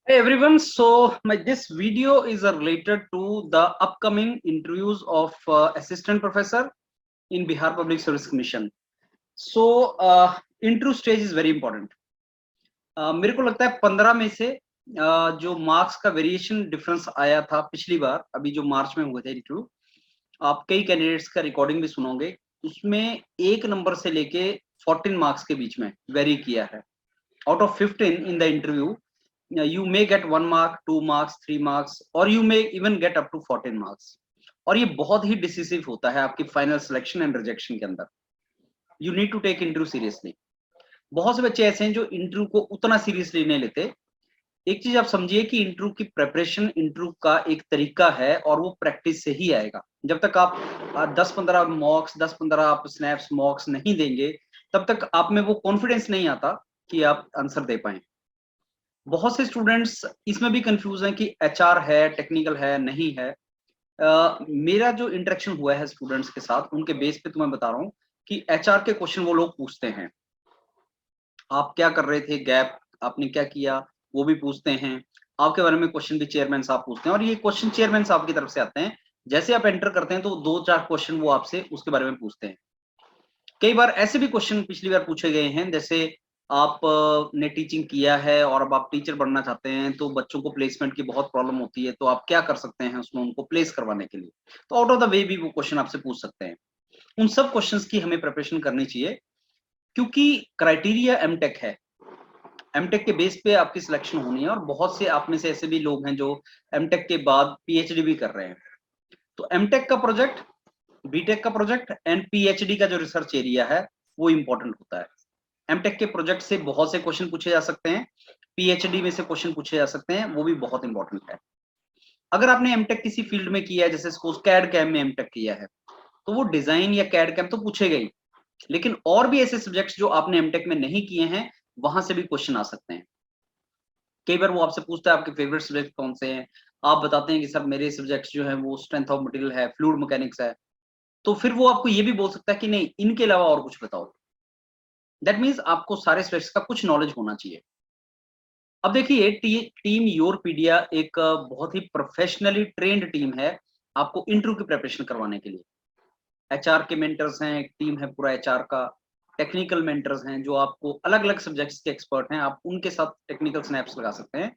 Hey everyone, this video is related to the upcoming interviews of assistant professor in Bihar Public Service Commission. Interview stage is very important. मेरे को लगता है 15 में से जो marks का वेरिएशन डिफरेंस आया था पिछली बार, अभी जो मार्च में हुए थे इंटरव्यू, आप कई कैंडिडेट्स का रिकॉर्डिंग भी सुनोगे, उसमें 1 नंबर से लेके 14 मार्क्स के बीच में वेरी किया है. Out of 15 in the interview, you may get 1 mark, 2 marks, 3 marks, or you may even get up to 14 marks. और ये बहुत ही डिसिसिव होता है आपकी फाइनल सिलेक्शन एंड रिजेक्शन के अंदर. You need to take interview seriously. बहुत से बच्चे ऐसे हैं जो इंटरव्यू को उतना सीरियसली नहीं लेते. एक चीज आप समझिए कि इंटरव्यू की प्रेपरेशन इंटरव्यू का एक तरीका है और वो प्रैक्टिस से ही आएगा. जब तक आप 10-15 मॉक्स 10-15 आप स्नैप्स मॉक्स नहीं देंगे, तब तक आप में वो कॉन्फिडेंस नहीं आता कि आप आंसर दे पाए. बहुत से स्टूडेंट्स इसमें भी कंफ्यूज हैं कि एचआर है, टेक्निकल है, नहीं है. मेरा जो इंटरेक्शन हुआ है स्टूडेंट्स के साथ, उनके बेस पे तुम्हें बता रहा हूँ कि एचआर के क्वेश्चन वो लोग पूछते हैं. आप क्या कर रहे थे, गैप आपने क्या किया, वो भी पूछते हैं. आपके बारे में क्वेश्चन भी चेयरमैन साहब पूछते हैं, और ये क्वेश्चन चेयरमैन साहब की तरफ से आते हैं. जैसे आप एंटर करते हैं तो 2-4 क्वेश्चन वो आपसे उसके बारे में पूछते हैं. कई बार ऐसे भी क्वेश्चन पिछली बार पूछे गए हैं, जैसे आप ने टीचिंग किया है और अब आप टीचर बनना चाहते हैं, तो बच्चों को प्लेसमेंट की बहुत प्रॉब्लम होती है, तो आप क्या कर सकते हैं उसमें उनको प्लेस करवाने के लिए. तो आउट ऑफ द वे भी वो क्वेश्चन आपसे पूछ सकते हैं. उन सब क्वेश्चंस की हमें प्रिपरेशन करनी चाहिए, क्योंकि क्राइटेरिया एमटेक है. एमटेक के बेस पे आपकी सिलेक्शन होनी है, और बहुत से आप में से ऐसे भी लोग हैं जो एमटेक के बाद पीएचडी भी कर रहे हैं. तो एमटेक का प्रोजेक्ट, बीटेक का प्रोजेक्ट एंड पीएचडी का जो रिसर्च एरिया है वो इंपॉर्टेंट होता है. एमटेक के प्रोजेक्ट से बहुत से क्वेश्चन पूछे जा सकते हैं, पीएचडी में से क्वेश्चन पूछे जा सकते हैं, वो भी बहुत इंपॉर्टेंट है. अगर आपने एमटेक किसी फील्ड में किया है, जैसे सपोज कैड कैम में एमटेक किया है, तो वो डिजाइन या कैड कैम तो पूछेगा ही, लेकिन और भी ऐसे सब्जेक्ट्स जो आपने एमटेक में नहीं किए हैं, वहां से भी क्वेश्चन आ सकते हैं. कई बार वो आपसे पूछता है आपके फेवरेट सब्जेक्ट कौन से हैं, आप बताते हैं कि सर मेरे सब्जेक्ट्स जो हैं वो स्ट्रेंथ ऑफ मटेरियल है, फ्लूइड मैकेनिक्स है. तो फिर वो आपको ये भी बोल सकता है कि नहीं, इनके अलावा और कुछ बताओ. दैट मीन्स आपको सारे सब्जेक्ट्स का कुछ नॉलेज होना चाहिए. अब देखिए, टीम योरपीडिया एक बहुत ही प्रोफेशनली ट्रेंड टीम है आपको इंटरव्यू की प्रिपरेशन करवाने के लिए. एचआर के मेंटर्स हैं, एक टीम है पूरा एचआर का. टेक्निकल मेंटर्स हैं जो आपको अलग अलग सब्जेक्ट्स के एक्सपर्ट हैं, आप उनके साथ टेक्निकल स्नैप्स लगा सकते हैं.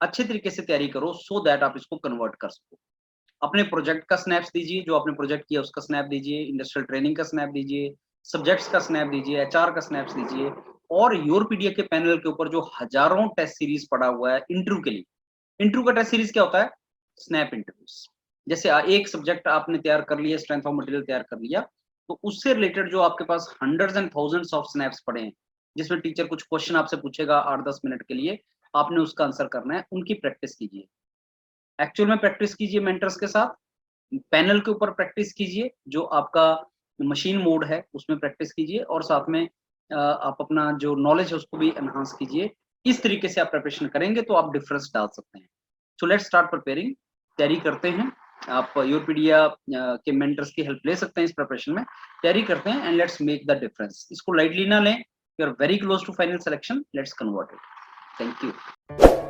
अच्छे तरीके से तैयारी करो सो दैट आप इसको कन्वर्ट कर सको. अपने प्रोजेक्ट का स्नैप्स दीजिए, जो आपने प्रोजेक्ट किया उसका स्नैप दीजिए, इंडस्ट्रियल ट्रेनिंग का स्नैप दीजिए, सब्जेक्ट्स का स्नैप दीजिए, एचआर का स्नैप्स दीजिए. और योरपीडिया के पैनल के ऊपर जो हजारों टेस्ट सीरीज पड़ा हुआ है इंटरव्यू के लिए. इंटरव्यू का टेस्ट सीरीज क्या होता है? Snap interviews. जैसे एक सब्जेक्ट आपने तैयार कर लिया, स्ट्रेंथ ऑफ मटेरियल तैयार कर लिया, तो उससे रिलेटेड जो आपके पास hundreds and thousands of snaps पड़े हैं, जिसमें टीचर कुछ क्वेश्चन आपसे पूछेगा 8-10 मिनट के लिए, आपने उसका आंसर करना है. उनकी प्रैक्टिस कीजिए, एक्चुअल में प्रैक्टिस कीजिए मेंटर्स के साथ. पैनल के ऊपर प्रैक्टिस कीजिए, जो आपका मशीन मोड है उसमें प्रैक्टिस कीजिए, और साथ में आप अपना जो नॉलेज है उसको भी एनहांस कीजिए. इस तरीके से आप प्रिपरेशन करेंगे तो आप डिफरेंस डाल सकते हैं. So let's start preparing. तैयारी करते हैं. आप योरपीडिया के मेंटर्स की हेल्प ले सकते हैं इस प्रिपरेशन में. तैयारी करते हैं and let's make the difference. इसको लाइटली ना लें. You are very close to final selection. Let's convert it. Thank you.